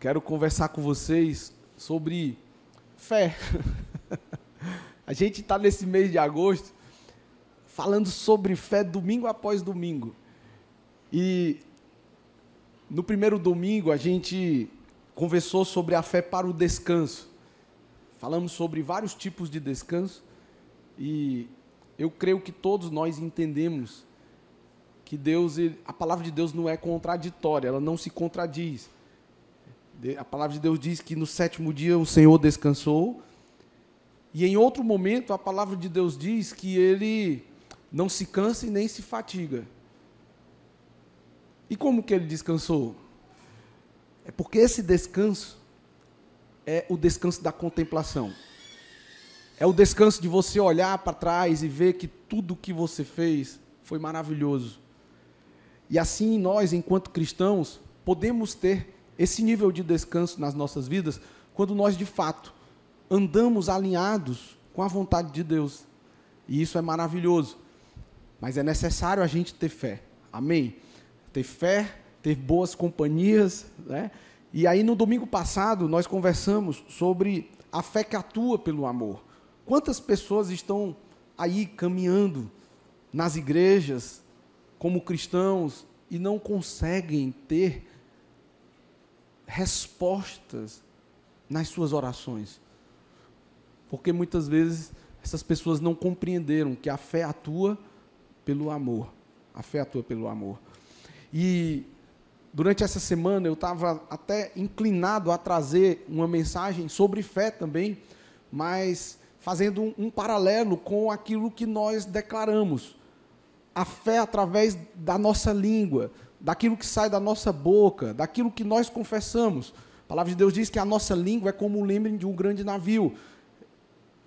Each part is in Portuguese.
Quero conversar com vocês sobre fé. A gente está nesse mês de agosto falando sobre fé domingo após domingo. E no primeiro domingo a gente conversou sobre a fé para o descanso. Falamos sobre vários tipos de descanso e eu creio que todos nós entendemos que a palavra de Deus não é contraditória, ela não se contradiz. A palavra de Deus diz que no sétimo dia o Senhor descansou, e em outro momento a palavra de Deus diz que Ele não se cansa e nem se fatiga. E como que Ele descansou? É porque esse descanso é o descanso da contemplação. É o descanso de você olhar para trás e ver que tudo que você fez foi maravilhoso. E assim nós, enquanto cristãos, podemos ter esse nível de descanso nas nossas vidas quando nós, de fato, andamos alinhados com a vontade de Deus. E isso é maravilhoso. Mas é necessário a gente ter fé. Amém? Ter fé, ter boas companhias, né? E aí, no domingo passado, nós conversamos sobre a fé que atua pelo amor. Quantas pessoas estão aí caminhando nas igrejas como cristãos e não conseguem ter respostas nas suas orações? Porque muitas vezes essas pessoas não compreenderam que a fé atua pelo amor. A fé atua pelo amor. E durante essa semana eu estava até inclinado a trazer uma mensagem sobre fé também, mas fazendo um paralelo com aquilo que nós declaramos. A fé através da nossa língua, daquilo que sai da nossa boca, daquilo que nós confessamos. A palavra de Deus diz que a nossa língua é como o leme de um grande navio.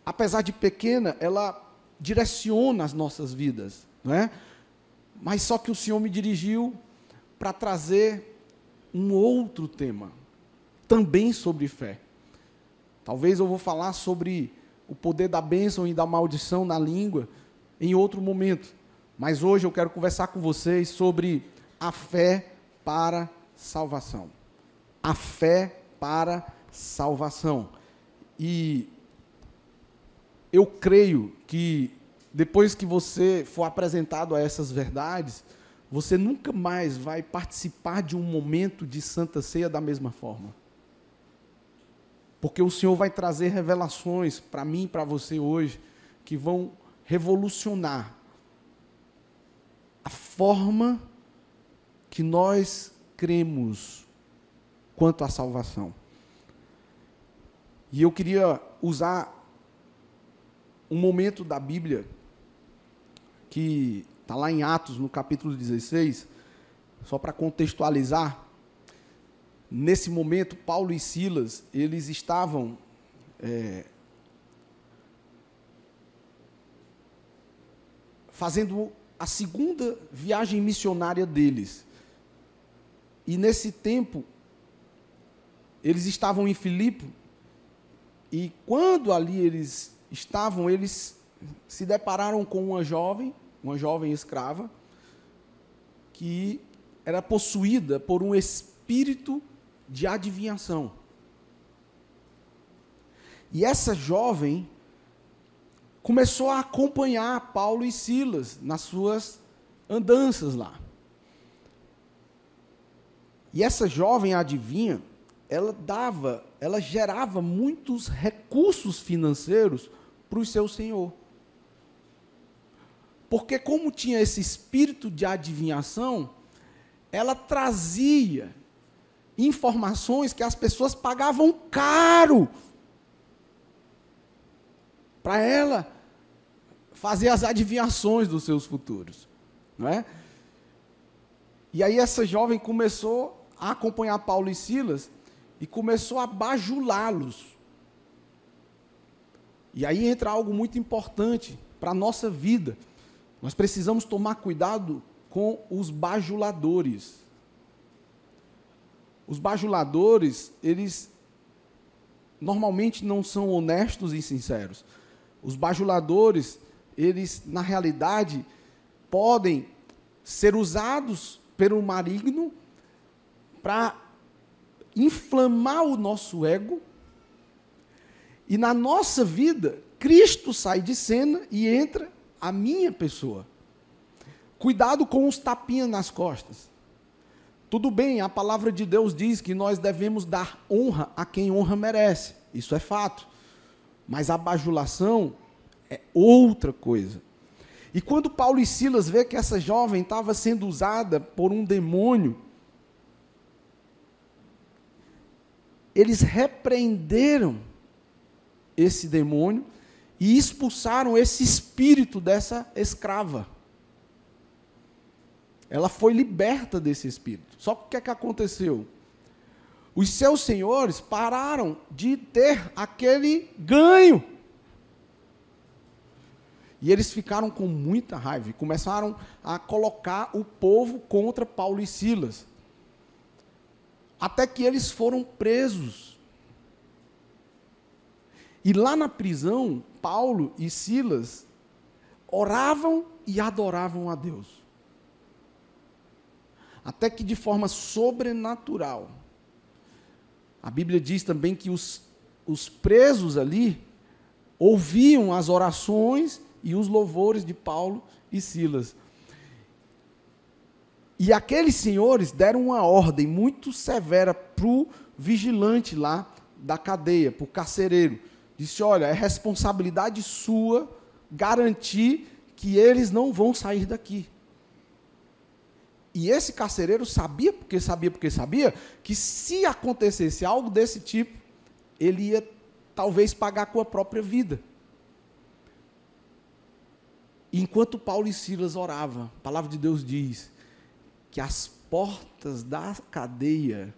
Apesar de pequena, ela direciona as nossas vidas, não é? Mas só que o Senhor me dirigiu para trazer um outro tema, também sobre fé. Talvez eu vou falar sobre o poder da bênção e da maldição na língua em outro momento. Mas hoje eu quero conversar com vocês sobre a fé para salvação. A fé para salvação. E eu creio que depois que você for apresentado a essas verdades, você nunca mais vai participar de um momento de Santa Ceia da mesma forma. Porque o Senhor vai trazer revelações para mim e para você hoje que vão revolucionar a forma que nós cremos quanto à salvação. E eu queria usar um momento da Bíblia que está lá em Atos, no capítulo 16, só para contextualizar. Nesse momento, Paulo e Silas, eles estavam fazendo a segunda viagem missionária deles. E nesse tempo, eles estavam em Filipe, e quando ali eles estavam, eles se depararam com uma jovem escrava, que era possuída por um espírito de adivinhação. E essa jovem começou a acompanhar Paulo e Silas nas suas andanças lá. E essa jovem adivinha, ela gerava muitos recursos financeiros para o seu senhor. Porque como tinha esse espírito de adivinhação, ela trazia informações que as pessoas pagavam caro para ela fazer as adivinhações dos seus futuros, não é? E aí essa jovem começou a acompanhar Paulo e Silas e começou a bajulá-los. E aí entra algo muito importante para a nossa vida. Nós precisamos tomar cuidado com os bajuladores. Os bajuladores, eles normalmente não são honestos e sinceros. Os bajuladores, eles, na realidade, podem ser usados pelo maligno para inflamar o nosso ego, e na nossa vida, Cristo sai de cena e entra a minha pessoa. Cuidado com os tapinhas nas costas. Tudo bem, a palavra de Deus diz que nós devemos dar honra a quem honra merece. Isso é fato. Mas a bajulação é outra coisa. E quando Paulo e Silas vê que essa jovem estava sendo usada por um demônio, eles repreenderam esse demônio e expulsaram esse espírito dessa escrava. Ela foi liberta desse espírito. Só que o que é que aconteceu? Os seus senhores pararam de ter aquele ganho. E eles ficaram com muita raiva e começaram a colocar o povo contra Paulo e Silas. Até que eles foram presos. E lá na prisão, Paulo e Silas oravam e adoravam a Deus. Até que de forma sobrenatural, a Bíblia diz também que os presos ali ouviam as orações e os louvores de Paulo e Silas. E aqueles senhores deram uma ordem muito severa para o vigilante lá da cadeia, para o carcereiro. Disse, olha, é responsabilidade sua garantir que eles não vão sair daqui. E esse carcereiro sabia que se acontecesse algo desse tipo, ele ia talvez pagar com a própria vida. E enquanto Paulo e Silas oravam, a palavra de Deus diz que as portas da cadeia,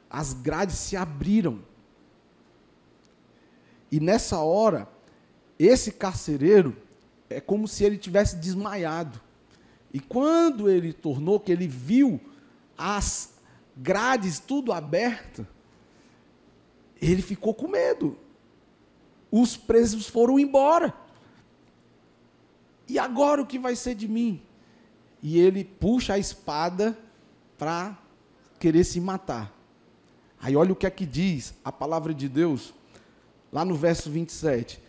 as grades se abriram. E nessa hora, esse carcereiro, é como se ele tivesse desmaiado. E quando ele tornou, que ele viu as grades tudo abertas, ele ficou com medo. Os presos foram embora. E agora o que vai ser de mim? E ele puxa a espada para querer se matar. Aí olha o que é que diz a palavra de Deus, lá no verso 27.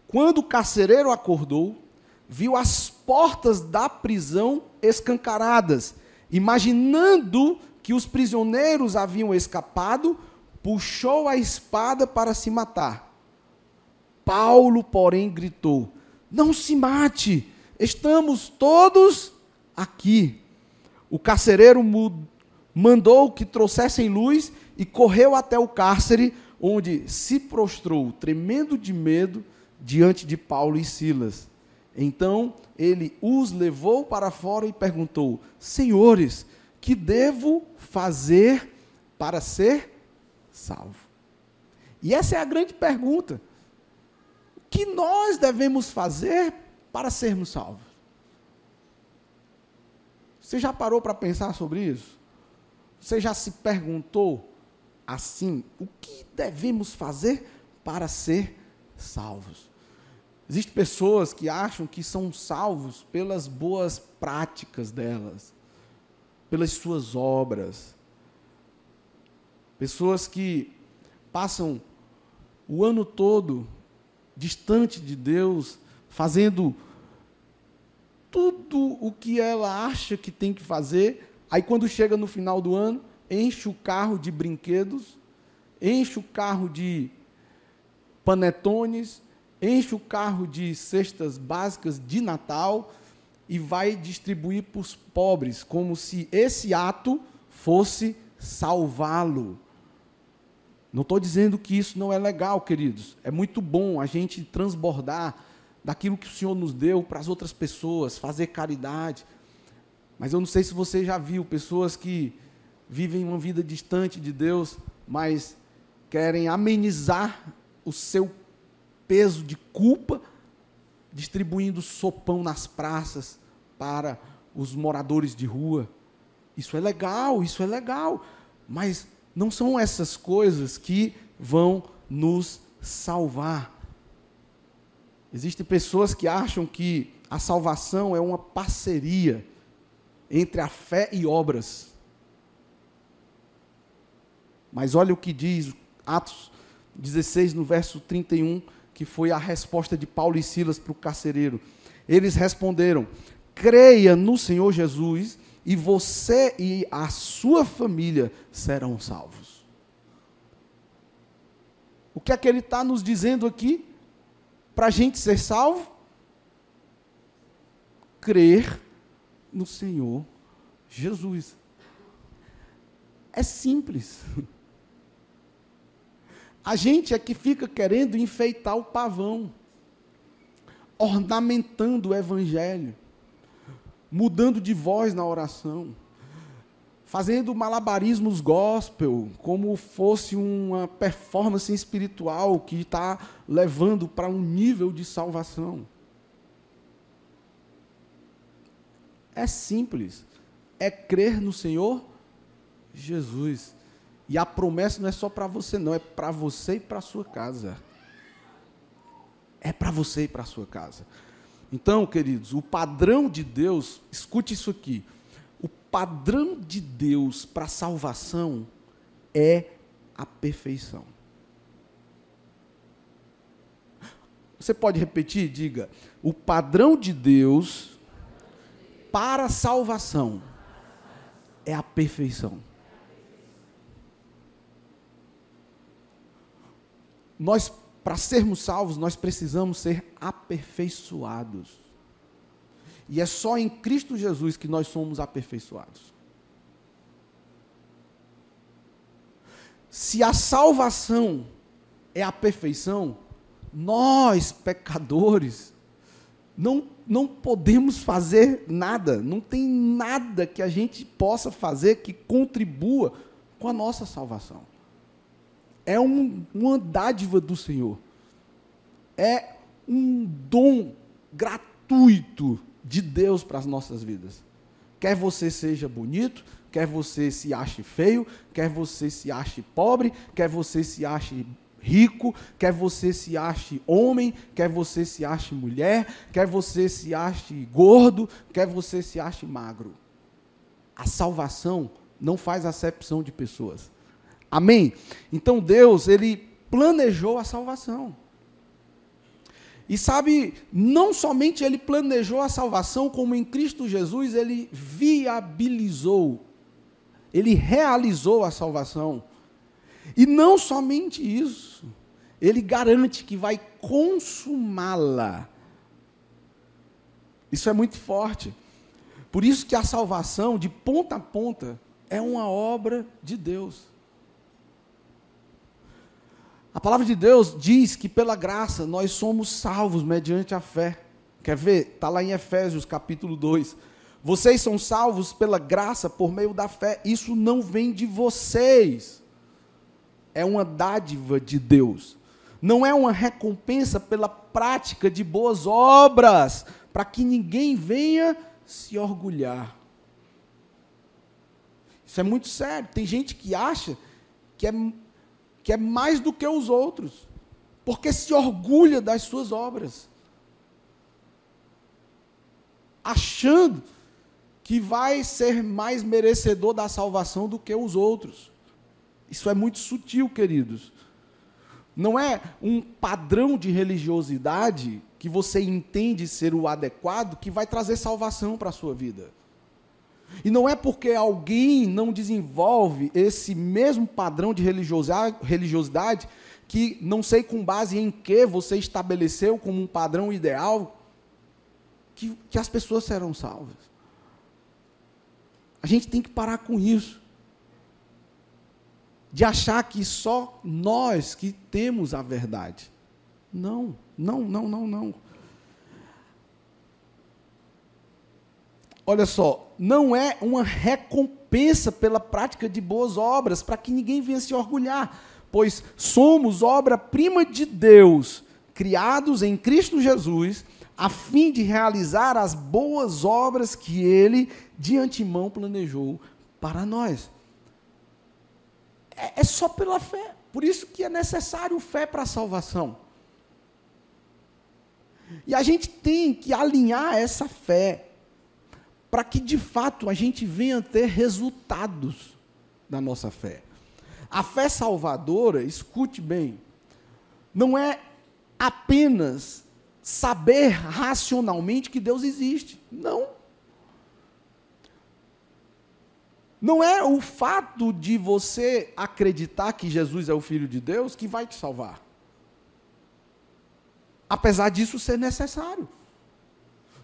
Quando o carcereiro acordou, viu as portas da prisão escancaradas. Imaginando que os prisioneiros haviam escapado, puxou a espada para se matar. Paulo, porém, gritou, não se mate, estamos todos aqui. O carcereiro mandou que trouxessem luz e correu até o cárcere, onde se prostrou, tremendo de medo, diante de Paulo e Silas. Então, ele os levou para fora e perguntou, senhores, que devo fazer para ser salvo? E essa é a grande pergunta. O que nós devemos fazer para sermos salvos? Você já parou para pensar sobre isso? Você já se perguntou assim, o que devemos fazer para ser salvos? Existem pessoas que acham que são salvos pelas boas práticas delas, pelas suas obras. Pessoas que passam o ano todo distante de Deus, fazendo tudo o que ela acha que tem que fazer, aí quando chega no final do ano, enche o carro de brinquedos, enche o carro de panetones, enche o carro de cestas básicas de Natal e vai distribuir para os pobres, como se esse ato fosse salvá-lo. Não estou dizendo que isso não é legal, queridos. É muito bom a gente transbordar daquilo que o Senhor nos deu para as outras pessoas, fazer caridade. Mas eu não sei se você já viu pessoas que vivem uma vida distante de Deus, mas querem amenizar o seu peso de culpa, distribuindo sopão nas praças para os moradores de rua. Isso é legal, mas não são essas coisas que vão nos salvar. Existem pessoas que acham que a salvação é uma parceria entre a fé e obras. Mas olha o que diz Atos 16, no verso 31, que foi a resposta de Paulo e Silas para o carcereiro. Eles responderam: creia no Senhor Jesus e você e a sua família serão salvos. O que é que ele está nos dizendo aqui? Para a gente ser salvo? Crer no Senhor Jesus. É simples. A gente é que fica querendo enfeitar o pavão, ornamentando o evangelho, mudando de voz na oração, fazendo malabarismos gospel, como fosse uma performance espiritual que está levando para um nível de salvação. É simples. É crer no Senhor Jesus. E a promessa não é só para você, não. É para você e para a sua casa. É para você e para a sua casa. Então, queridos, o padrão de Deus, escute isso aqui. O padrão de Deus para a salvação é a perfeição. Você pode repetir? Diga. O padrão de Deus para a salvação é a perfeição. Nós, para sermos salvos, nós precisamos ser aperfeiçoados. E é só em Cristo Jesus que nós somos aperfeiçoados. Se a salvação é a perfeição, nós, pecadores, não podemos fazer nada. Não tem nada que a gente possa fazer que contribua com a nossa salvação. É uma dádiva do Senhor. É um dom gratuito de Deus para as nossas vidas. Quer você seja bonito, quer você se ache feio, quer você se ache pobre, quer você se ache rico, quer você se ache homem, quer você se ache mulher, quer você se ache gordo, quer você se ache magro. A salvação não faz acepção de pessoas. Amém? Então Deus, Ele planejou a salvação. E sabe, não somente Ele planejou a salvação, como em Cristo Jesus Ele viabilizou, Ele realizou a salvação. E não somente isso, Ele garante que vai consumá-la. Isso é muito forte. Por isso que a salvação, de ponta a ponta, é uma obra de Deus. A palavra de Deus diz que pela graça nós somos salvos mediante a fé. Quer ver? Está lá em Efésios capítulo 2. Vocês são salvos pela graça por meio da fé. Isso não vem de vocês. É uma dádiva de Deus. Não é uma recompensa pela prática de boas obras, para que ninguém venha se orgulhar. Isso é muito sério. Tem gente que acha que é mais do que os outros, porque se orgulha das suas obras, achando que vai ser mais merecedor da salvação do que os outros. Isso é muito sutil, queridos. Não é um padrão de religiosidade que você entende ser o adequado que vai trazer salvação para a sua vida. E não é porque alguém não desenvolve esse mesmo padrão de religiosidade que não sei com base em que você estabeleceu como um padrão ideal que as pessoas serão salvas. A gente tem que parar com isso. De achar que só nós que temos a verdade. Não. Olha só, não é uma recompensa pela prática de boas obras, para que ninguém venha se orgulhar, pois somos obra-prima de Deus, criados em Cristo Jesus, a fim de realizar as boas obras que Ele de antemão planejou para nós. É só pela fé, por isso que é necessário fé para a salvação. E a gente tem que alinhar essa fé, para que de fato a gente venha ter resultados da nossa fé. A fé salvadora, escute bem, não é apenas saber racionalmente que Deus existe. Não. Não é o fato de você acreditar que Jesus é o Filho de Deus que vai te salvar. Apesar disso ser necessário.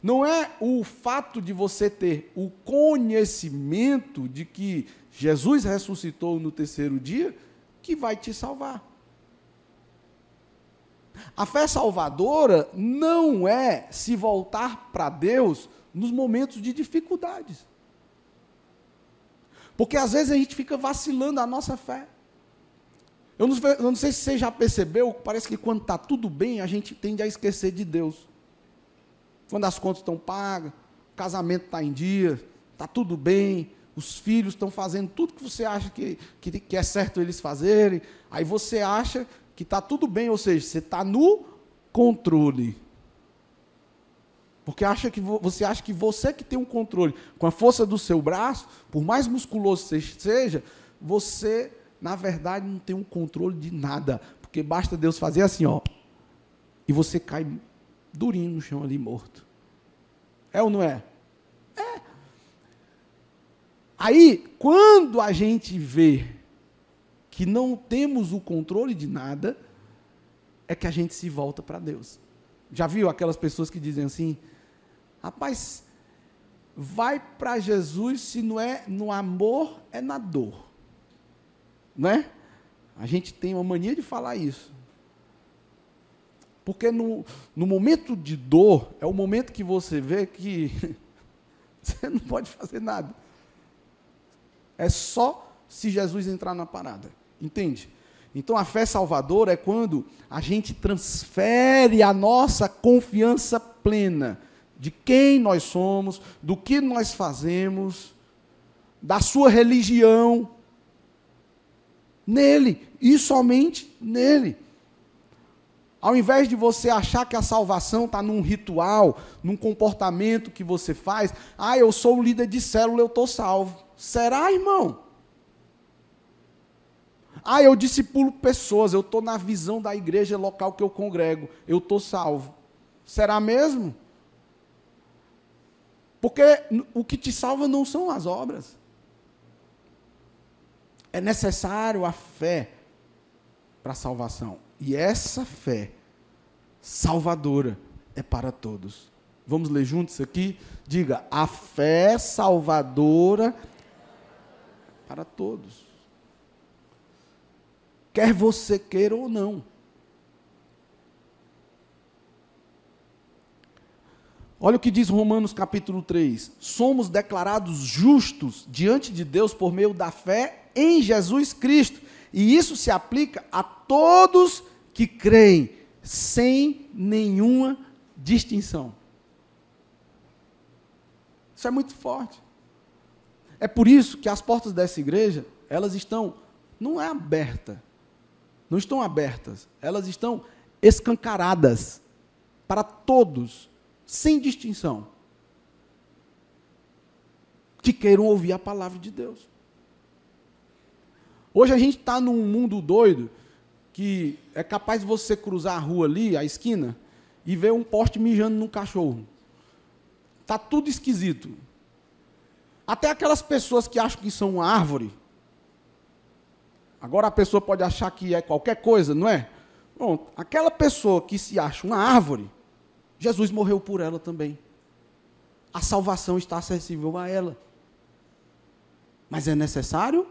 Não é o fato de você ter o conhecimento de que Jesus ressuscitou no terceiro dia que vai te salvar. A fé salvadora não é se voltar para Deus nos momentos de dificuldades. Porque às vezes a gente fica vacilando a nossa fé. Eu não sei se você já percebeu, parece que quando está tudo bem, a gente tende a esquecer de Deus. Quando as contas estão pagas, o casamento está em dia, está tudo bem, os filhos estão fazendo tudo que você acha que é certo eles fazerem, aí você acha que está tudo bem, ou seja, você está no controle. Porque você acha que você que tem um controle, com a força do seu braço, por mais musculoso você seja, você, na verdade, não tem um controle de nada. Porque basta Deus fazer assim, ó, e você cai durinho no chão ali, morto. É ou não é? É. Aí, quando a gente vê que não temos o controle de nada, é que a gente se volta para Deus. Já viu aquelas pessoas que dizem assim, rapaz, vai para Jesus se não é no amor, é na dor. Não é? A gente tem uma mania de falar isso. Porque no momento de dor, é o momento que você vê que você não pode fazer nada. É só se Jesus entrar na parada. Entende? Então a fé salvadora é quando a gente transfere a nossa confiança plena de quem nós somos, do que nós fazemos, da sua religião, nele, e somente nele. Ao invés de você achar que a salvação está num ritual, num comportamento que você faz, eu sou o líder de célula, eu estou salvo. Será, irmão? Eu discipulo pessoas, eu estou na visão da igreja local que eu congrego, eu estou salvo. Será mesmo? Porque o que te salva não são as obras. É necessário a fé para a salvação. E essa fé salvadora é para todos. Vamos ler juntos aqui? Diga, a fé salvadora para todos. Quer você queira ou não. Olha o que diz Romanos capítulo 3. Somos declarados justos diante de Deus por meio da fé em Jesus Cristo. E isso se aplica a todos que creem, sem nenhuma distinção. Isso é muito forte. É por isso que as portas dessa igreja, elas estão, não é aberta, não estão abertas, elas estão escancaradas para todos, sem distinção, que queiram ouvir a palavra de Deus. Hoje a gente está num mundo doido, que é capaz de você cruzar a rua ali, a esquina, e ver um poste mijando num cachorro. Está tudo esquisito. Até aquelas pessoas que acham que são uma árvore. Agora a pessoa pode achar que é qualquer coisa, não é? Bom, aquela pessoa que se acha uma árvore, Jesus morreu por ela também. A salvação está acessível a ela. Mas é necessário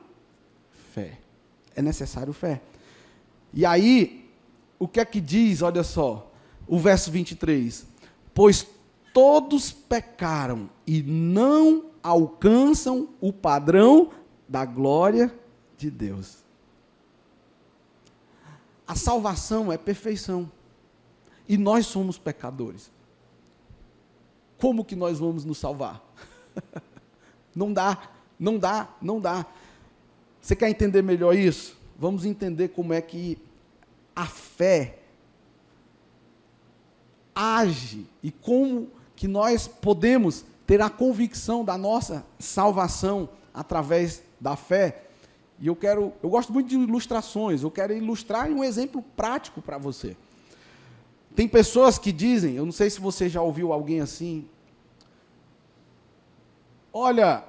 fé. É necessário fé. E aí, o que é que diz, olha só, o verso 23. Pois todos pecaram e não alcançam o padrão da glória de Deus. A salvação é perfeição. E nós somos pecadores. Como que nós vamos nos salvar? Não dá, não dá, não dá. Você quer entender melhor isso? Vamos entender como é que a fé age e como que nós podemos ter a convicção da nossa salvação através da fé. E eu gosto muito de ilustrações, eu quero ilustrar um exemplo prático para você. Tem pessoas que dizem, eu não sei se você já ouviu alguém assim, olha,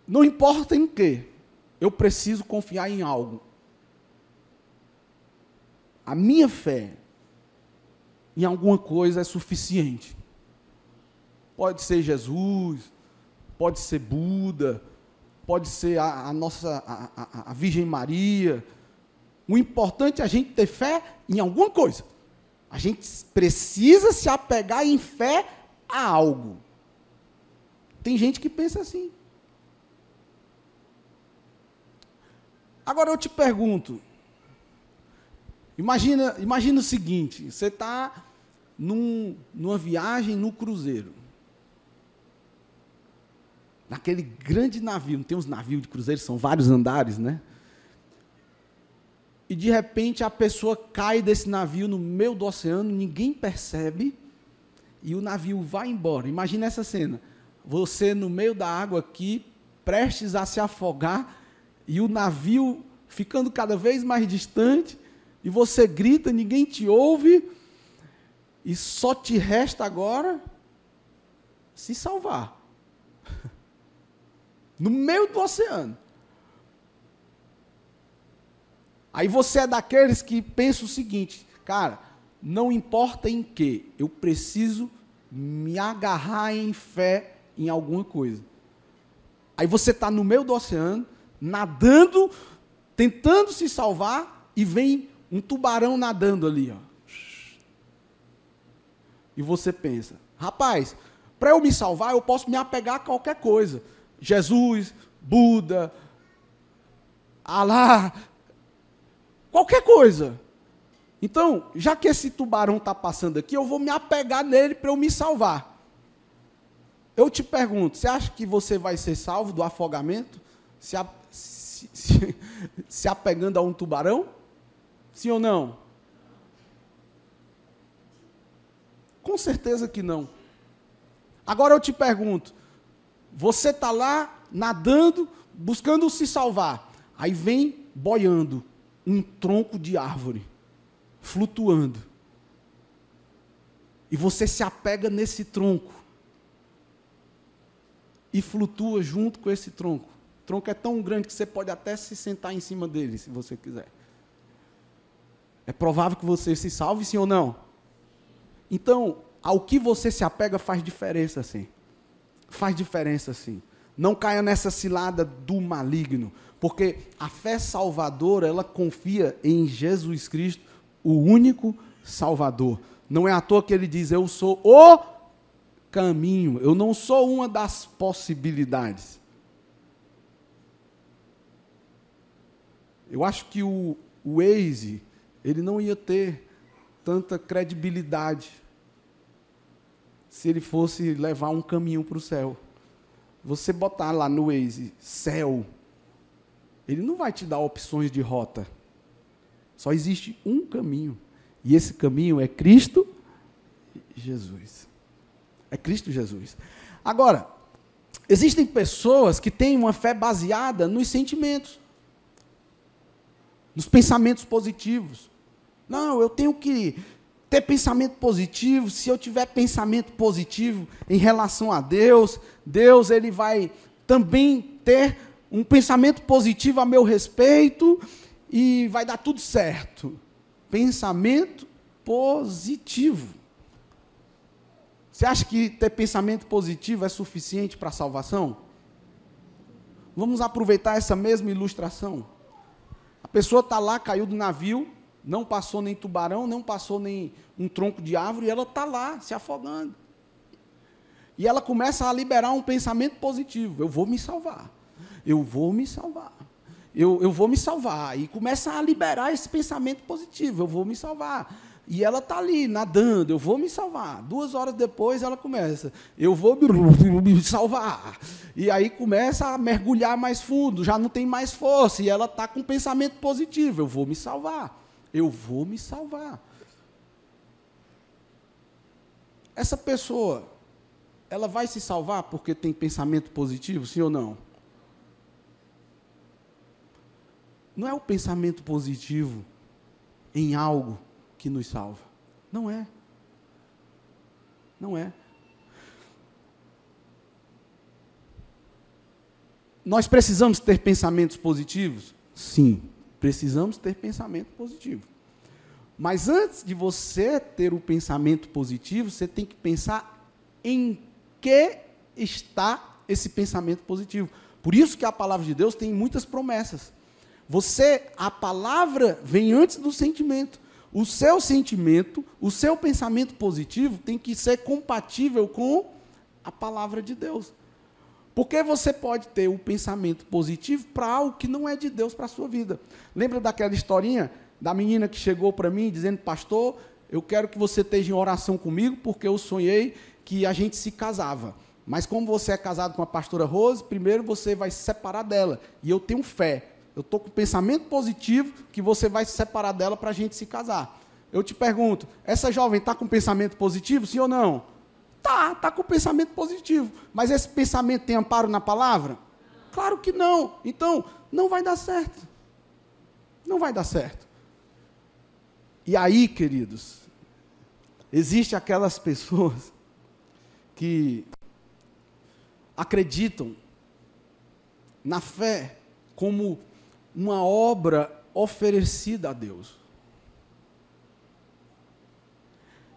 não importa em quê, eu preciso confiar em algo. A minha fé em alguma coisa é suficiente. Pode ser Jesus, pode ser Buda, pode ser a Virgem Maria. O importante é a gente ter fé em alguma coisa. A gente precisa se apegar em fé a algo. Tem gente que pensa assim. Agora eu te pergunto, imagina o seguinte, você está numa viagem no cruzeiro, naquele grande navio, não tem uns navios de cruzeiro, são vários andares, né? E de repente a pessoa cai desse navio no meio do oceano, ninguém percebe, e o navio vai embora. Imagina essa cena, você no meio da água aqui, prestes a se afogar, e o navio ficando cada vez mais distante, e você grita, ninguém te ouve, e só te resta agora se salvar. No meio do oceano. Aí você é daqueles que pensa o seguinte, cara, não importa em quê, eu preciso me agarrar em fé em alguma coisa. Aí você está no meio do oceano, nadando, tentando se salvar, e vem um tubarão nadando ali, ó. E você pensa, rapaz, para eu me salvar, eu posso me apegar a qualquer coisa. Jesus, Buda, Alá, qualquer coisa. Então, já que esse tubarão está passando aqui, eu vou me apegar nele para eu me salvar. Eu te pergunto, você acha que você vai ser salvo do afogamento se apegando a um tubarão? Sim ou não? Com certeza que não. Agora eu te pergunto, você está lá nadando, buscando se salvar, aí vem boiando um tronco de árvore, flutuando, e você se apega nesse tronco, e flutua junto com esse tronco. O tronco é tão grande que você pode até se sentar em cima dele, se você quiser. É provável que você se salve, sim ou não? Então, ao que você se apega faz diferença, sim. Faz diferença, sim. Não caia nessa cilada do maligno, porque a fé salvadora, ela confia em Jesus Cristo, o único Salvador. Não é à toa que ele diz, eu sou o caminho, eu não sou uma das possibilidades. Eu acho que o Waze, ele não ia ter tanta credibilidade se ele fosse levar um caminho para o céu. Você botar lá no Waze, céu, ele não vai te dar opções de rota. Só existe um caminho. E esse caminho é Cristo Jesus. É Cristo Jesus. Agora, existem pessoas que têm uma fé baseada nos sentimentos, nos pensamentos positivos. Não, eu tenho que ter pensamento positivo. Se eu tiver pensamento positivo em relação a Deus, Deus ele vai também ter um pensamento positivo a meu respeito e vai dar tudo certo. Pensamento positivo. Você acha que ter pensamento positivo é suficiente para a salvação? Vamos aproveitar essa mesma ilustração. A pessoa está lá, caiu do navio, não passou nem tubarão, não passou nem um tronco de árvore, e ela está lá, se afogando. E ela começa a liberar um pensamento positivo. Eu vou me salvar. Eu vou me salvar. Eu vou me salvar. E começa a liberar esse pensamento positivo. Eu vou me salvar. E ela está ali, nadando, eu vou me salvar. 2 horas depois, ela começa, eu vou me salvar. E aí começa a mergulhar mais fundo, já não tem mais força. E ela está com um pensamento positivo, eu vou me salvar. Eu vou me salvar. Essa pessoa, ela vai se salvar porque tem pensamento positivo, sim ou não? não é o pensamento positivo em algo que nos salva. Não é. Não é. Nós precisamos ter pensamentos positivos? Sim, precisamos ter pensamento positivo. Mas antes de você ter o pensamento positivo, você tem que pensar em que está esse pensamento positivo. Por isso que a palavra de Deus tem muitas promessas. A palavra vem antes do sentimento. O seu sentimento, o seu pensamento positivo tem que ser compatível com a palavra de Deus. Porque você pode ter um pensamento positivo para algo que não é de Deus para a sua vida. Lembra daquela historinha da menina que chegou para mim dizendo: pastor, eu quero que você esteja em oração comigo, porque eu sonhei que a gente se casava. Mas como você é casado com a pastora Rose, primeiro você vai se separar dela. E eu tenho fé. Eu estou com pensamento positivo que você vai se separar dela para a gente se casar. Eu te pergunto, essa jovem está com pensamento positivo, sim ou não? Está com pensamento positivo. Mas esse pensamento tem amparo na palavra? Claro que não. Então, não vai dar certo. Não vai dar certo. E aí, queridos, existem aquelas pessoas que acreditam na fé como uma obra oferecida a Deus.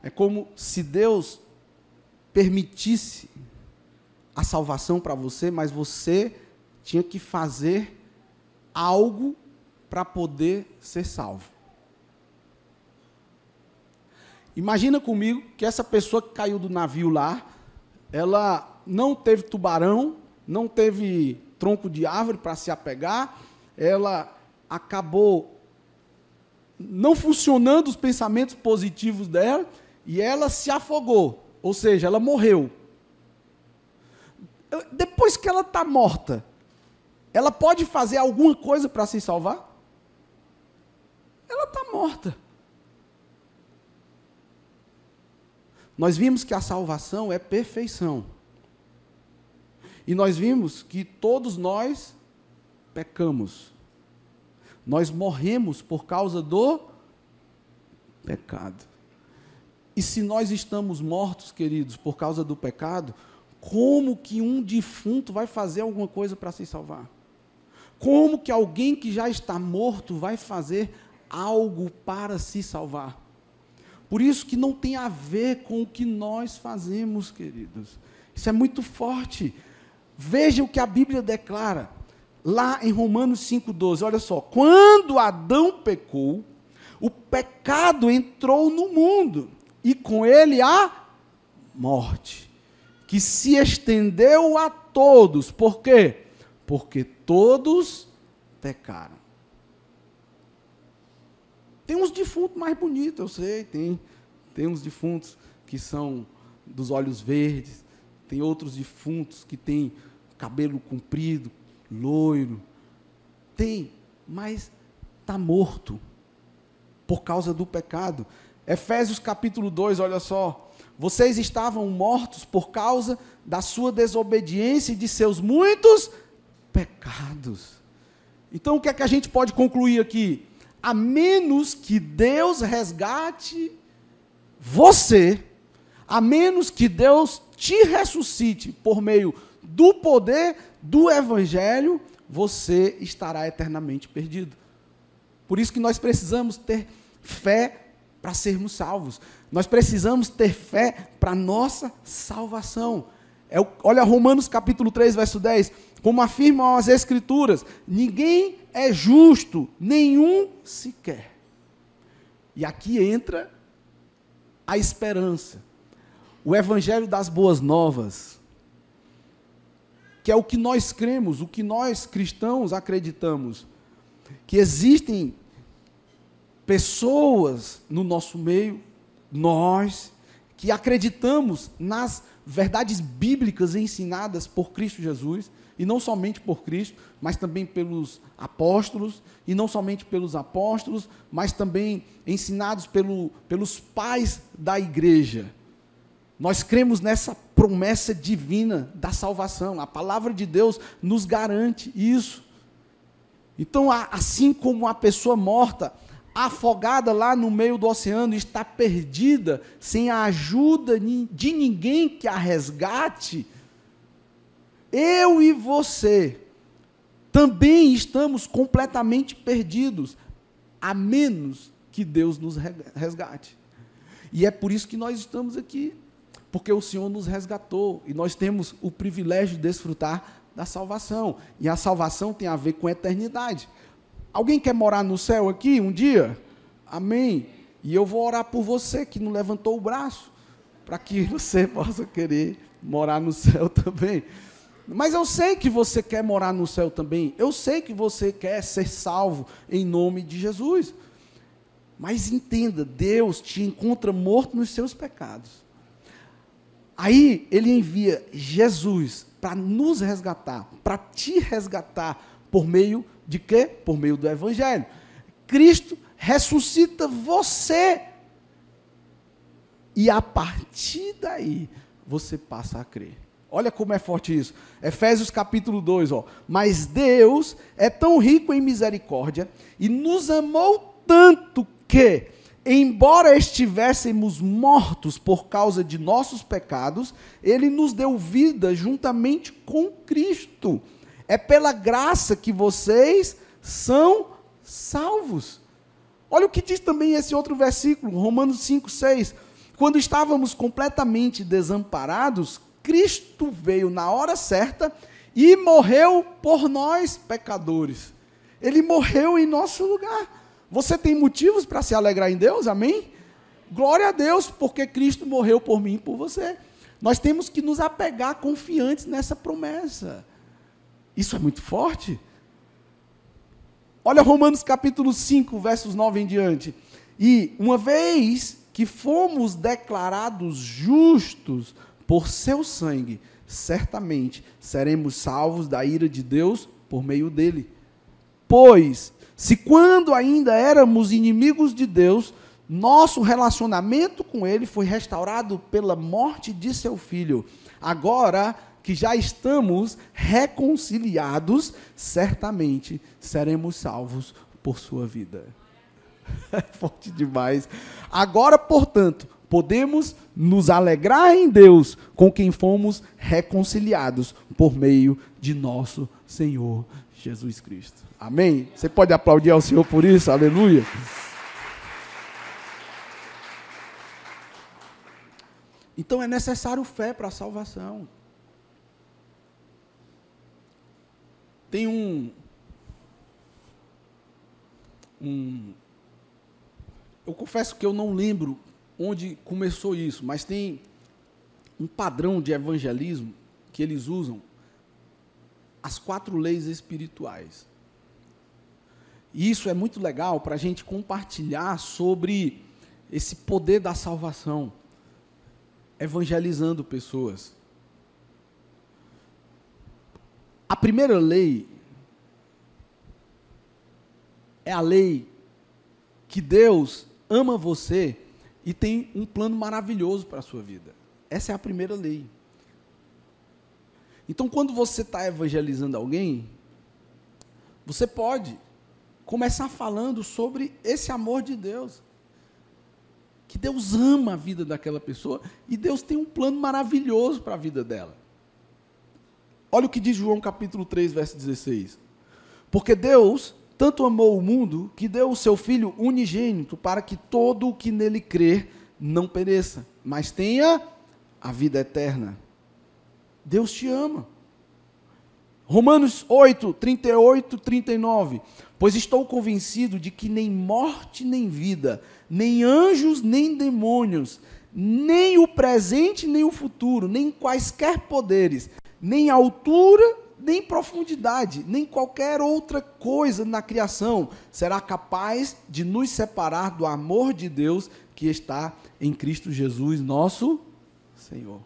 É como se Deus permitisse a salvação para você, mas você tinha que fazer algo para poder ser salvo. Imagina comigo que essa pessoa que caiu do navio lá, ela não teve tubarão, não teve tronco de árvore para se apegar, ela acabou não funcionando os pensamentos positivos dela e ela se afogou, ou seja, ela morreu. Depois que ela está morta, ela pode fazer alguma coisa para se salvar? Ela está morta. Nós vimos que a salvação é perfeição. E nós vimos que todos nós pecamos. Nós morremos por causa do pecado. E se nós estamos mortos, queridos, por causa do pecado, como que um defunto vai fazer alguma coisa para se salvar? Como que alguém que já está morto vai fazer algo para se salvar? Por isso que não tem a ver com o que nós fazemos, queridos. Isso é muito forte. Veja o que a Bíblia declara, lá em Romanos 5,12, olha só. Quando Adão pecou, o pecado entrou no mundo, e com ele a morte, que se estendeu a todos. Por quê? Porque todos pecaram. Tem uns defuntos mais bonitos, eu sei, tem uns defuntos que são dos olhos verdes, tem outros defuntos que têm cabelo comprido, loiro, mas está morto, por causa do pecado. Efésios capítulo 2, olha só, vocês estavam mortos por causa da sua desobediência e de seus muitos pecados. Então, o que é que a gente pode concluir aqui? A menos que Deus resgate você, a menos que Deus te ressuscite por meio do poder do Evangelho, você estará eternamente perdido. Por isso que nós precisamos ter fé para sermos salvos. Nós precisamos ter fé para a nossa salvação. Olha Romanos capítulo 3, verso 10. Como afirmam as Escrituras, ninguém é justo, nenhum sequer. E aqui entra a esperança. O Evangelho das Boas Novas, que é o que nós cremos, o que nós cristãos acreditamos, que existem pessoas no nosso meio, nós, que acreditamos nas verdades bíblicas ensinadas por Cristo Jesus, e não somente por Cristo, mas também pelos apóstolos, e não somente pelos apóstolos, mas também ensinados pelos pais da igreja. Nós cremos nessa promessa divina da salvação, a palavra de Deus nos garante isso. Então, assim como a pessoa morta, afogada lá no meio do oceano, está perdida, sem a ajuda de ninguém que a resgate, eu e você também estamos completamente perdidos, a menos que Deus nos resgate. E é por isso que nós estamos aqui, porque o Senhor nos resgatou, e nós temos o privilégio de desfrutar da salvação, e a salvação tem a ver com a eternidade. Alguém quer morar no céu aqui um dia? Amém? E eu vou orar por você que não levantou o braço, para que você possa querer morar no céu também. Mas eu sei que você quer morar no céu também, eu sei que você quer ser salvo em nome de Jesus. Mas entenda, Deus te encontra morto nos seus pecados. Aí ele envia Jesus para nos resgatar, para te resgatar, por meio de quê? Por meio do Evangelho. Cristo ressuscita você. E a partir daí, você passa a crer. Olha como é forte isso. Efésios capítulo 2, ó. Mas Deus é tão rico em misericórdia e nos amou tanto que, embora estivéssemos mortos por causa de nossos pecados, Ele nos deu vida juntamente com Cristo. É pela graça que vocês são salvos. Olha o que diz também esse outro versículo, Romanos 5, 6. Quando estávamos completamente desamparados, Cristo veio na hora certa e morreu por nós, pecadores. Ele morreu em nosso lugar. Você tem motivos para se alegrar em Deus? Amém? Glória a Deus, porque Cristo morreu por mim e por você. Nós temos que nos apegar confiantes nessa promessa. Isso é muito forte. Olha Romanos capítulo 5, versos 9 em diante. E uma vez que fomos declarados justos por seu sangue, certamente seremos salvos da ira de Deus por meio dele. Pois, se quando ainda éramos inimigos de Deus, nosso relacionamento com Ele foi restaurado pela morte de seu Filho. Agora que já estamos reconciliados, certamente seremos salvos por sua vida. É forte demais. Agora, portanto, podemos nos alegrar em Deus, com quem fomos reconciliados por meio de nosso Senhor Jesus Cristo. Amém? Você pode aplaudir ao Senhor por isso? Aleluia. Então é necessário fé para a salvação. Tem eu confesso que eu não lembro onde começou isso, mas tem um padrão de evangelismo que eles usam, as 4 leis espirituais. E isso é muito legal para a gente compartilhar sobre esse poder da salvação, evangelizando pessoas. A primeira lei é a lei que Deus ama você e tem um plano maravilhoso para a sua vida. Essa é a primeira lei. Então, quando você está evangelizando alguém, você pode começar falando sobre esse amor de Deus. Que Deus ama a vida daquela pessoa e Deus tem um plano maravilhoso para a vida dela. Olha o que diz João capítulo 3, verso 16. Porque Deus tanto amou o mundo que deu o seu Filho unigênito para que todo o que nele crer não pereça, mas tenha a vida eterna. Deus te ama. Romanos 8, 38, 39. Pois estou convencido de que nem morte, nem vida, nem anjos, nem demônios, nem o presente, nem o futuro, nem quaisquer poderes, nem altura, nem profundidade, nem qualquer outra coisa na criação será capaz de nos separar do amor de Deus que está em Cristo Jesus, nosso Senhor.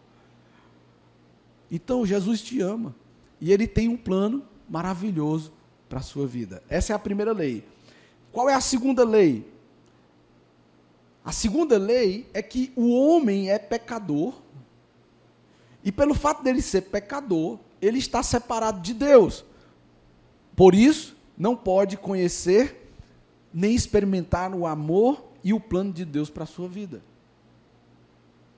Então, Jesus te ama. E Ele tem um plano maravilhoso para a sua vida. Essa é a primeira lei. Qual é a segunda lei? A segunda lei é que o homem é pecador. E pelo fato dele ser pecador, ele está separado de Deus. Por isso, não pode conhecer nem experimentar o amor e o plano de Deus para a sua vida.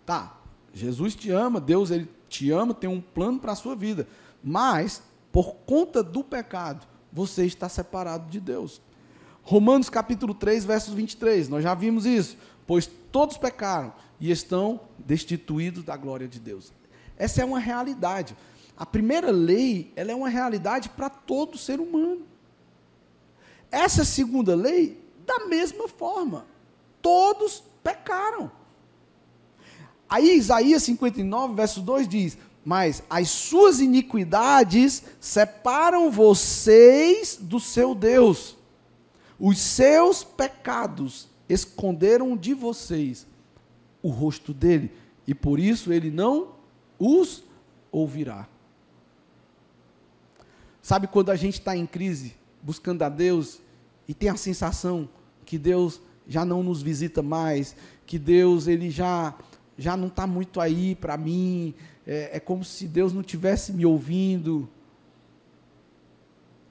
Tá, Jesus te ama, Deus ele te ama, tem um plano para a sua vida, mas por conta do pecado, você está separado de Deus. Romanos capítulo 3, versos 23, nós já vimos isso. Pois todos pecaram e estão destituídos da glória de Deus. Essa é uma realidade. A primeira lei, ela é uma realidade para todo ser humano. Essa segunda lei, da mesma forma. Todos pecaram. Aí Isaías 59, verso 2 diz: mas as suas iniquidades separam vocês do seu Deus. Os seus pecados esconderam de vocês o rosto dele, e por isso ele não os ouvirá. Sabe quando a gente está em crise, buscando a Deus, e tem a sensação que Deus já não nos visita mais, que Deus ele já não está muito aí para mim, é como se Deus não estivesse me ouvindo.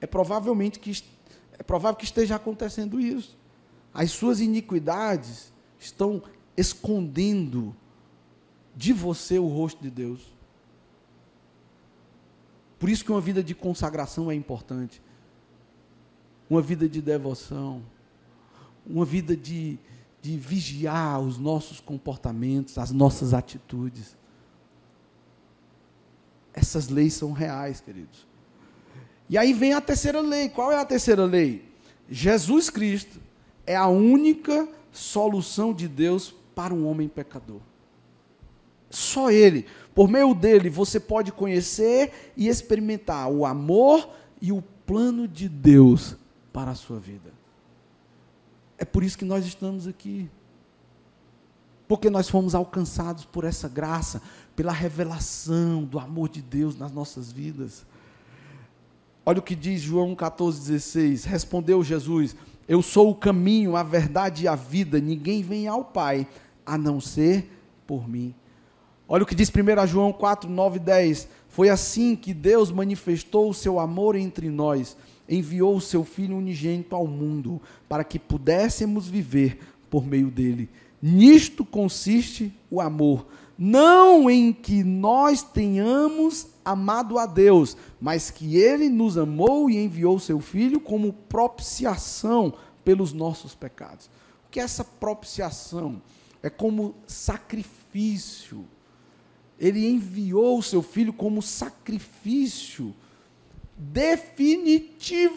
É provável que esteja acontecendo isso. As suas iniquidades estão escondendo de você o rosto de Deus. Por isso que uma vida de consagração é importante. Uma vida de devoção. Uma vida de vigiar os nossos comportamentos, as nossas atitudes. Essas leis são reais, queridos. E aí vem a terceira lei. Qual é a terceira lei? Jesus Cristo é a única solução de Deus para um homem pecador. Só Ele. Por meio dele, você pode conhecer e experimentar o amor e o plano de Deus para a sua vida. É por isso que nós estamos aqui. Porque nós fomos alcançados por essa graça, pela revelação do amor de Deus nas nossas vidas. Olha o que diz João 14,16. Respondeu Jesus: eu sou o caminho, a verdade e a vida. Ninguém vem ao Pai, a não ser por mim. Olha o que diz 1 João 4, 9 e 10. Foi assim que Deus manifestou o seu amor entre nós. Enviou o seu Filho unigênito ao mundo, para que pudéssemos viver por meio dele. Nisto consiste o amor. Não em que nós tenhamos amado a Deus, mas que Ele nos amou e enviou o seu Filho como propiciação pelos nossos pecados. O que é essa propiciação? É como sacrifício. Ele enviou o seu Filho como sacrifício definitivo.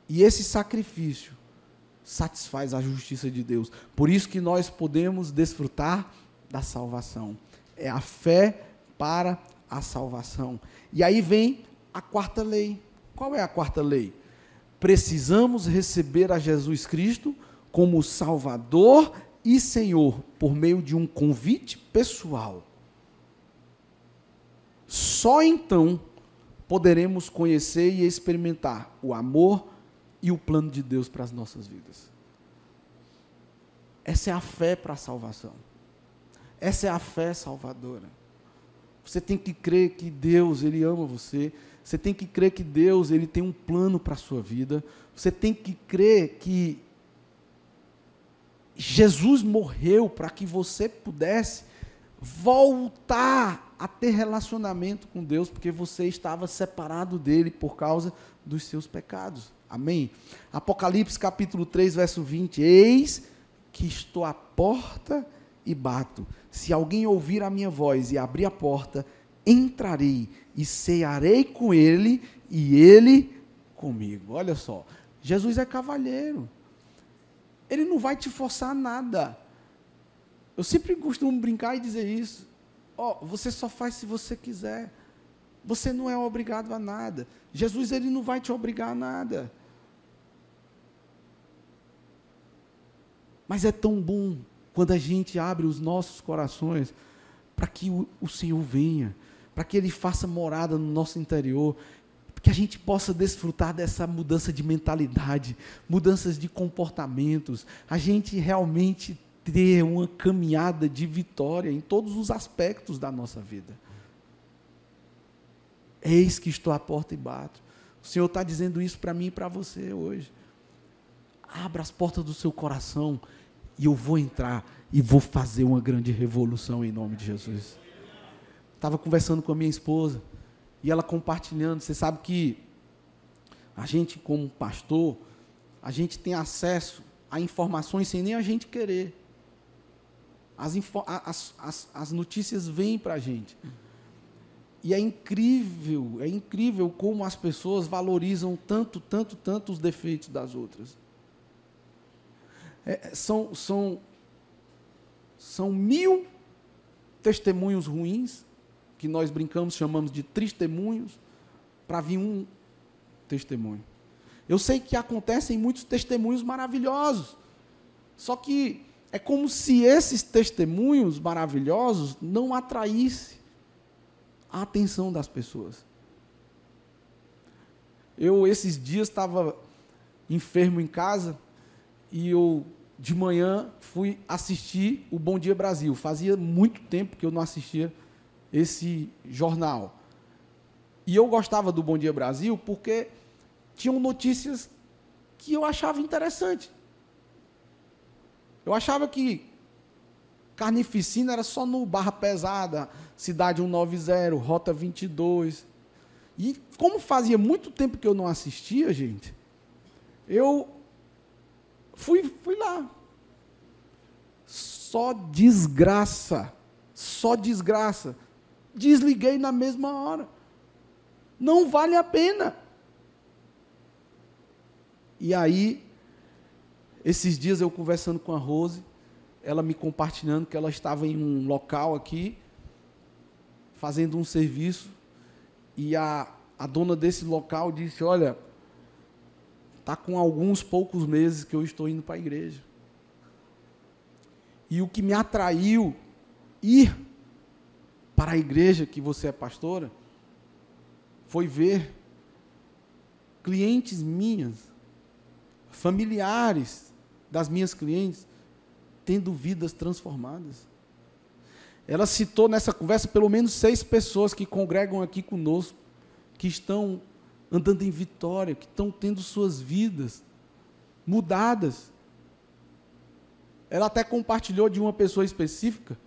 E esse sacrifício satisfaz a justiça de Deus. Por isso que nós podemos desfrutar da salvação. É a fé para a salvação. E aí vem a quarta lei. Qual é a quarta lei? Precisamos receber a Jesus Cristo como Salvador e Senhor, por meio de um convite pessoal. Só então poderemos conhecer e experimentar o amor e o plano de Deus para as nossas vidas. Essa é a fé para a salvação. Essa é a fé salvadora. Você tem que crer que Deus, Ele ama você. Você tem que crer que Deus, Ele tem um plano para a sua vida. Você tem que crer que Jesus morreu para que você pudesse voltar a ter relacionamento com Deus, porque você estava separado dele por causa dos seus pecados. Amém? Apocalipse capítulo 3, verso 20. Eis que estou à porta e bato. Se alguém ouvir a minha voz e abrir a porta, entrarei e cearei com ele e ele comigo. Olha só, Jesus é cavalheiro. Ele não vai te forçar a nada. Eu sempre costumo brincar e dizer isso. Você só faz se você quiser. Você não é obrigado a nada. Jesus, Ele não vai te obrigar a nada. Mas é tão bom quando a gente abre os nossos corações para que o Senhor venha, para que Ele faça morada no nosso interior, que a gente possa desfrutar dessa mudança de mentalidade, mudanças de comportamentos, a gente realmente ter uma caminhada de vitória em todos os aspectos da nossa vida. Eis que estou à porta e bato. O Senhor está dizendo isso para mim e para você hoje. Abra as portas do seu coração e eu vou entrar e vou fazer uma grande revolução em nome de Jesus. Estava conversando com a minha esposa e ela compartilhando. Você sabe que a gente, como pastor, a gente tem acesso a informações sem nem a gente querer. As notícias vêm para a gente. E é incrível como as pessoas valorizam tanto os defeitos das outras. São 1000 testemunhos ruins, que nós brincamos, chamamos de testemunhos, para vir um testemunho. Eu sei que acontecem muitos testemunhos maravilhosos, só que é como se esses testemunhos maravilhosos não atraíssem a atenção das pessoas. Eu, esses dias, estava enfermo em casa e eu, de manhã, fui assistir o Bom Dia Brasil. Fazia muito tempo que eu não assistia esse jornal. E eu gostava do Bom Dia Brasil porque tinham notícias que eu achava interessante. Eu achava que carnificina era só no Barra Pesada, Cidade 190, Rota 22. E como fazia muito tempo que eu não assistia, gente, eu fui lá. Só desgraça. Desliguei na mesma hora. Não vale a pena. E aí, esses dias eu conversando com a Rose, ela me compartilhando que ela estava em um local aqui, fazendo um serviço, e a dona desse local disse, olha, está com alguns poucos meses que eu estou indo para a igreja. E o que me atraiu ir para a igreja, que você é pastora, foi ver clientes minhas, familiares das minhas clientes, tendo vidas transformadas. Ela citou nessa conversa pelo menos 6 pessoas que congregam aqui conosco, que estão andando em vitória, que estão tendo suas vidas mudadas. Ela até compartilhou de uma pessoa específica,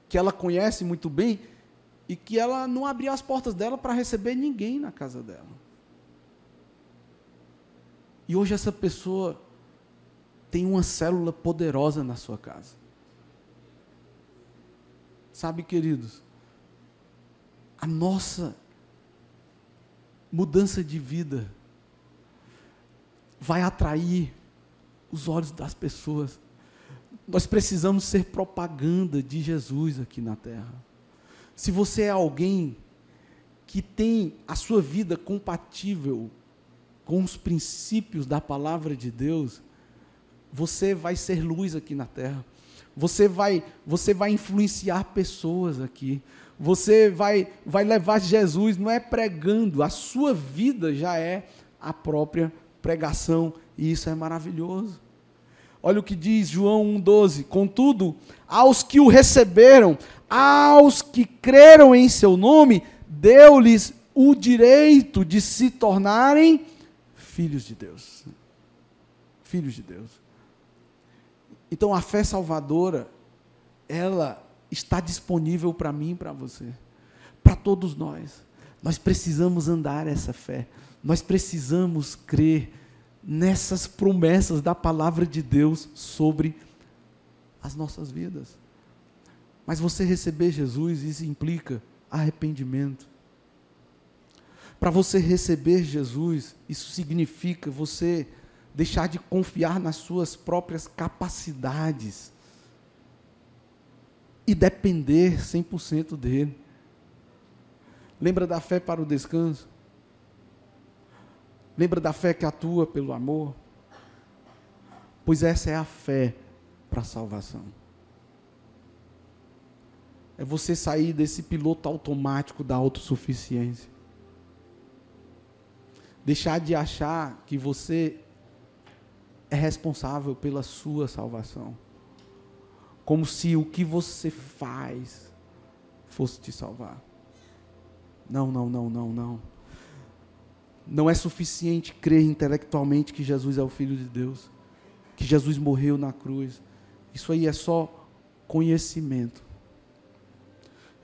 que ela conhece muito bem, e que ela não abria as portas dela para receber ninguém na casa dela. E hoje essa pessoa tem uma célula poderosa na sua casa. Sabe, queridos, a nossa mudança de vida vai atrair os olhos das pessoas. Nós precisamos ser propaganda de Jesus aqui na terra. Se você é alguém que tem a sua vida compatível com os princípios da palavra de Deus, você vai ser luz aqui na terra. Você vai influenciar pessoas aqui. Você vai levar Jesus, não é pregando, a sua vida já é a própria pregação, e isso é maravilhoso. Olha o que diz João 1,12. Contudo, aos que o receberam, aos que creram em seu nome, deu-lhes o direito de se tornarem filhos de Deus. Filhos de Deus. Então, a fé salvadora, ela está disponível para mim e para você, para todos nós. Nós precisamos andar essa fé, nós precisamos crer nessas promessas da palavra de Deus sobre as nossas vidas. Mas você receber Jesus, isso implica arrependimento. Para você receber Jesus, isso significa você deixar de confiar nas suas próprias capacidades e depender 100% dele. Lembra da fé para o descanso? Lembra da fé que atua pelo amor? Pois essa é a fé para a salvação. É você sair desse piloto automático da autossuficiência. Deixar de achar que você é responsável pela sua salvação. Como se o que você faz fosse te salvar. Não. Não é suficiente crer intelectualmente que Jesus é o Filho de Deus, que Jesus morreu na cruz. Isso aí é só conhecimento.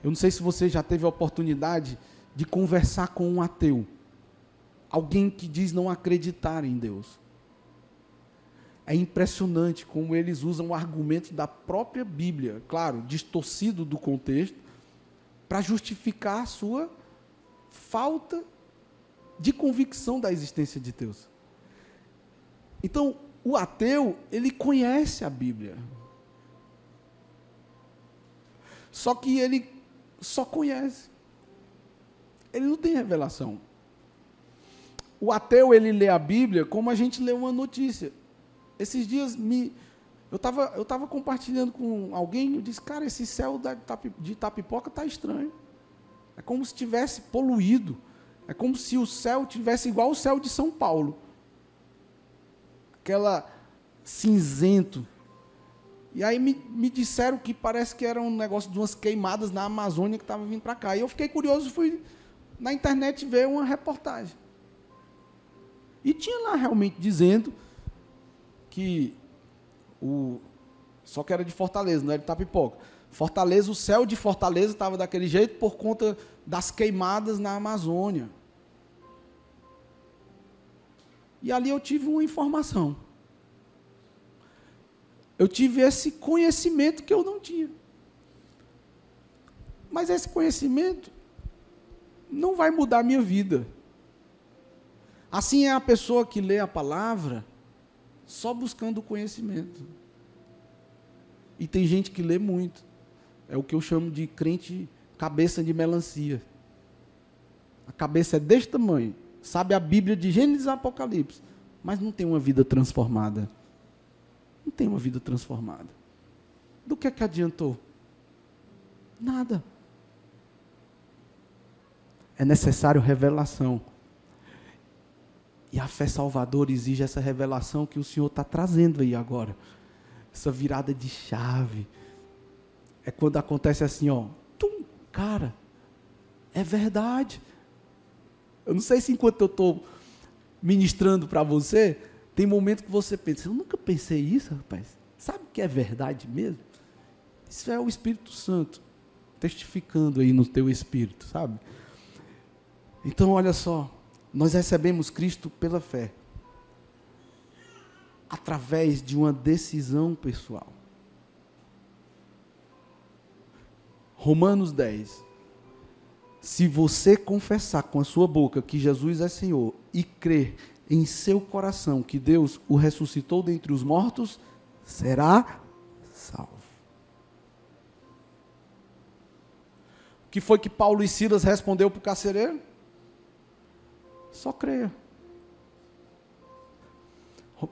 Eu não sei se você já teve a oportunidade de conversar com um ateu, alguém que diz não acreditar em Deus. É impressionante como eles usam argumentos da própria Bíblia, claro, distorcido do contexto, para justificar a sua falta de convicção da existência de Deus. Então, o ateu, ele conhece a Bíblia. Só que ele só conhece. Ele não tem revelação. O ateu, ele lê a Bíblia como a gente lê uma notícia. Esses dias, eu estava compartilhando com alguém, eu disse, cara, esse céu de Itapipoca está estranho. É como se tivesse poluído. É como se o céu tivesse igual o céu de São Paulo. Aquela cinzento. E aí me disseram que parece que era um negócio de umas queimadas na Amazônia que estava vindo para cá. E eu fiquei curioso, fui na internet ver uma reportagem. E tinha lá realmente dizendo que só que era de Fortaleza, não era de Itapipoca. Fortaleza, o céu de Fortaleza estava daquele jeito por conta das queimadas na Amazônia. E ali eu tive uma informação. Eu tive esse conhecimento que eu não tinha. Mas esse conhecimento não vai mudar a minha vida. Assim é a pessoa que lê a palavra só buscando o conhecimento. E tem gente que lê muito. É o que eu chamo de crente cabeça de melancia. A cabeça é deste tamanho. Sabe a Bíblia de Gênesis e Apocalipse. Mas não tem uma vida transformada. Não tem uma vida transformada. Do que é que adiantou? Nada. É necessário revelação. E a fé salvadora exige essa revelação que o Senhor está trazendo aí agora. Essa virada de chave. É quando acontece assim, ó. Tum, cara, é verdade. Eu não sei se enquanto eu estou ministrando para você, tem momento que você pensa, eu nunca pensei isso, rapaz. Sabe que é verdade mesmo? Isso é o Espírito Santo testificando aí no teu espírito, sabe? Então, olha só. Nós recebemos Cristo pela fé, através de uma decisão pessoal. Romanos 10. Se você confessar com a sua boca que Jesus é Senhor e crer em seu coração que Deus o ressuscitou dentre os mortos, será salvo. O que foi que Paulo e Silas respondeu para o carcereiro? Só creia.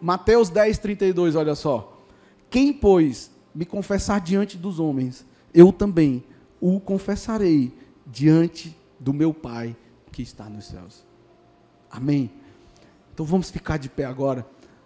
Mateus 10, 32, olha só. Quem, pois, me confessar diante dos homens, eu também o confessarei diante do meu Pai que está nos céus. Amém? Então vamos ficar de pé agora.